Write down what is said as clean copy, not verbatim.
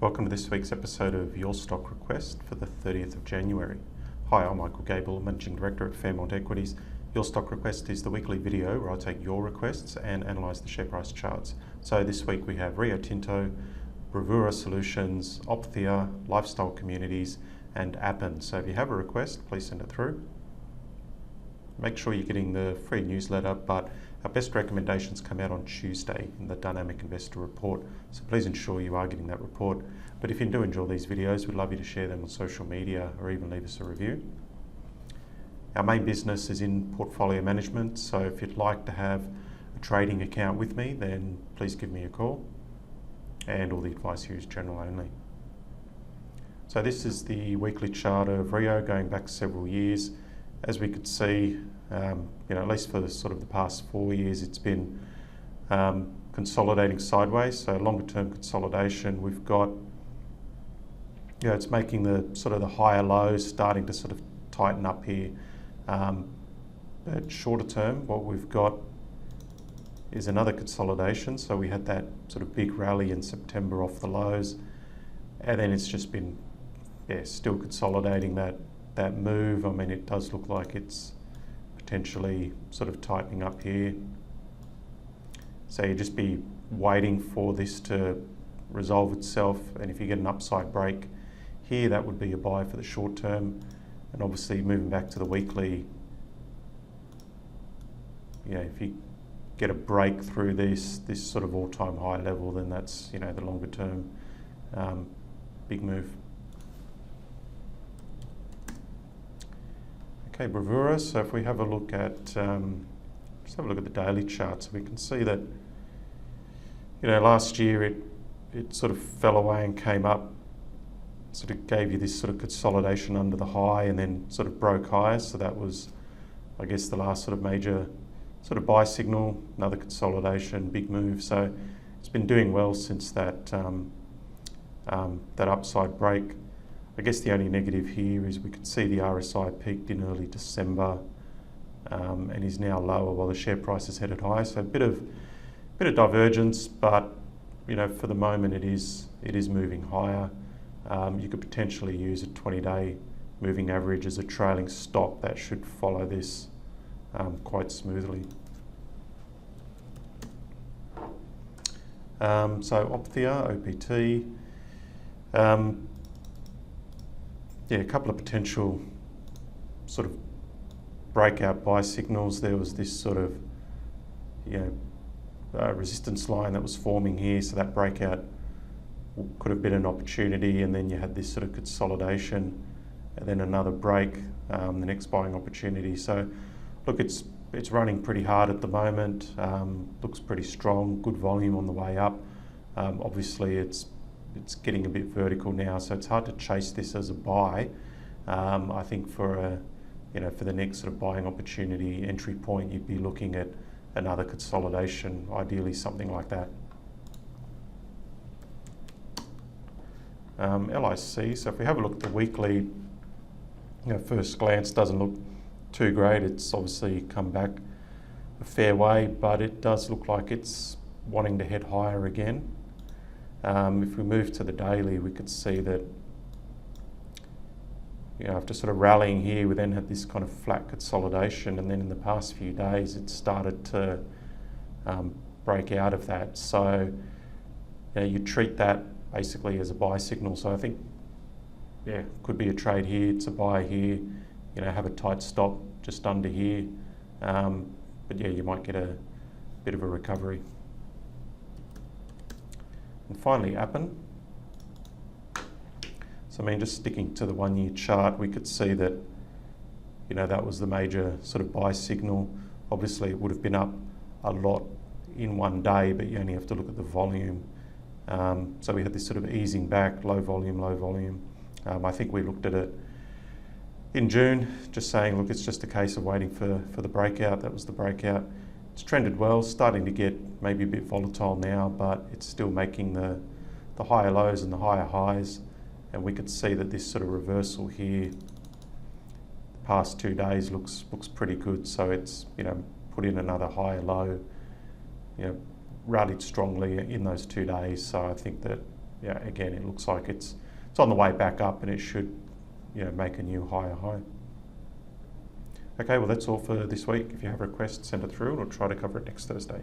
Welcome to this week's episode of Your Stock Request for the 30th of January. Hi, I'm Gable, Managing Director at Fairmont Equities. Your Stock Request is the weekly video where I take your requests and analyse the share price charts. So this week we have Rio Tinto, Bravura Solutions, Opthea, Lifestyle Communities and APEN. So if you have a request, please send it through. Make sure you're getting the free newsletter, but our best recommendations come out on Tuesday in the Dynamic Investor Report, so please ensure you are getting that report. But if you do enjoy these videos, we'd love you to share them on social media or even leave us a review. Our main business is in portfolio management, so if you'd like to have a trading account with me, then please give me a call, and all the advice here is general only. So this is the weekly chart of Rio going back several years. As we could see, at least for the past 4 years, it's been consolidating sideways. So longer term consolidation, we've got, it's making the higher lows starting to tighten up here. But shorter term, what we've got is another consolidation. So we had that big rally in September off the lows, and then it's just been, still consolidating that move. I mean, it does look like it's potentially tightening up here. So you just be waiting for this to resolve itself, and if you get an upside break here, that would be a buy for the short term. And obviously moving back to the weekly, if you get a break through this all-time high level, then that's the longer term big move. Okay, Bravura. So if we have a look at the daily charts, we can see that last year it fell away and came up, gave you this consolidation under the high, and then broke higher. So that was, I guess, the last major buy signal. Another consolidation, big move. So it's been doing well since that upside break. I guess the only negative here is we could see the RSI peaked in early December and is now lower while the share price is headed higher. So a bit of divergence, but for the moment it is moving higher. You could potentially use a 20-day moving average as a trailing stop. That should follow this quite smoothly. So Opthea, OPT. A couple of potential breakout buy signals. There was this resistance line that was forming here, so that breakout could have been an opportunity, and then you had this consolidation, and then another break, the next buying opportunity. So look, it's running pretty hard at the moment. Looks pretty strong, good volume on the way up. Obviously it's getting a bit vertical now, so it's hard to chase this as a buy. I think for the next buying opportunity entry point, you'd be looking at another consolidation, ideally something like that. LIC. So if we have a look at the weekly, first glance doesn't look too great. It's obviously come back a fair way, but it does look like it's wanting to head higher again. If we move to the daily, we could see that after rallying here, we then had this flat consolidation, and then in the past few days it started to break out of that. So you treat that basically as a buy signal. So I think could be a trade here, it's a buy here, have a tight stop just under here, but you might get a bit of a recovery. And finally, APEN. So just sticking to the 1 year chart, we could see that that was the major buy signal. Obviously it would have been up a lot in one day, but you only have to look at the volume. So we had this easing back, low volume. I think we looked at it in June, just saying, look, it's just a case of waiting for the breakout. That was the breakout. It's trended well, starting to get maybe a bit volatile now, but it's still making the higher lows and the higher highs. And we could see that this reversal here, the past 2 days looks pretty good. So it's put in another higher low, rallied strongly in those 2 days. So I think that yeah, again, it looks like it's on the way back up, and it should, make a new higher high. Okay, well, that's all for this week. If you have requests, send it through, and we'll try to cover it next Thursday.